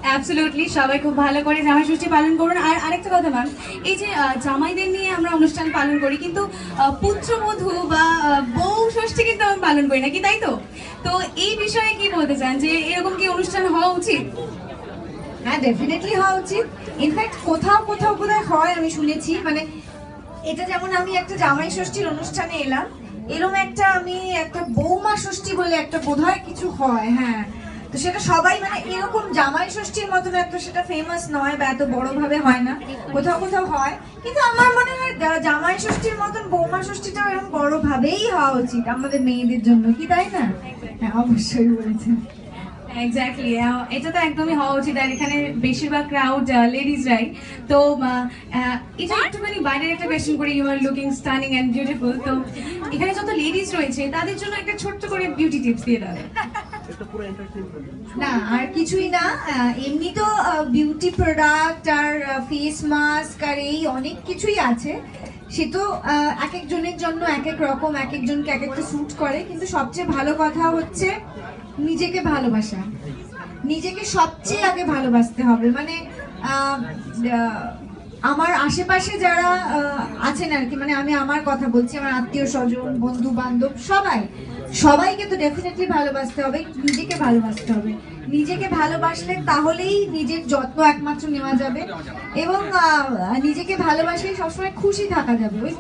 Absolutely, সবাই খুব ভালো করে জামাই ষষ্ঠী পালন করুন। আর আরেকটা কথা ম্যাম, এই যে জামাইদের নিয়ে আমরা অনুষ্ঠান পালন করি, কিন্তু পুত্রবধূ বা বউ ষষ্ঠী কিন্তু আমরা পালন করি না, কি তাই তো? তো এই বিষয়ে কি বলতে চান, যে এরকম কি অনুষ্ঠান হওয়া উচিত? হ্যাঁ, ডেফিনেটলি হওয়া উচিত। ইনফ্যাক্ট কোথাও কোথাও বোধহয় হয়, আমি শুনেছি। মানে এটা যেমন আমি একটা জামাই ষষ্ঠীর অনুষ্ঠানে এলাম, এরকম একটা বৌমা ষষ্ঠী বলে একটা বোধহয় কিছু হয়। হ্যাঁ, তো সেটা সবাই মানে এরকম জামাই ষষ্ঠীর মতন এত সেটা ফেমাস নয় বা এত বড় ভাবে হয় না, কোথাও কোথাও হয়। কিন্তু আমার মনে হয় জামাই ষষ্ঠীর মতন বৌমা ষষ্ঠীটাও এরকম বড় ভাবেই হওয়া উচিত আমাদের মেয়েদের জন্য, কি তাই না? হ্যাঁ, অবশ্যই বলেছেন। এক্স্যাক্টলি, এটা তো একদমই হওয়া উচিত। আর এখানে বেশিরভাগ ক্রাউড লেডিজরাই। তো এটা একটুখানি বাইরের একটা কোয়েশ্চেন করি, you are looking stunning and beautiful. তো এখানে যত লেডিজ রয়েছে তাদের জন্য একটা ছোট্ট করে বিউটি টিপস দিয়ে দাও। না, আর কিছুই না। এমনি তো বিউটি প্রোডাক্ট আর ফেস মাস্ক আর এই অনেক কিছুই আছে। সে তো এক একজনের জন্য এক এক রকম, এক একজনকে এক একটা স্যুট করে। কিন্তু সবচেয়ে ভালো কথা হচ্ছে নিজেকে ভালোবাসা। নিজেকে সবচেয়ে আগে ভালোবাসতে হবে। মানে আহ, আহ, আমার আশেপাশে যারা আছেন আর কি, মানে আমি আমার কথা বলছি, আমার আত্মীয় স্বজন, বন্ধু বান্ধব, সবাইকে তো ডেফিনেটলি ভালোবাসতে হবে। নিজেকে ভালোবাসতে হবে। নিজেকে ভালোবাসলে তাহলেই নিজের যত্ন একমাত্র নেওয়া যাবে, এবং নিজেকে ভালোবাসলেই সবসময় খুশি থাকা যাবে। ওই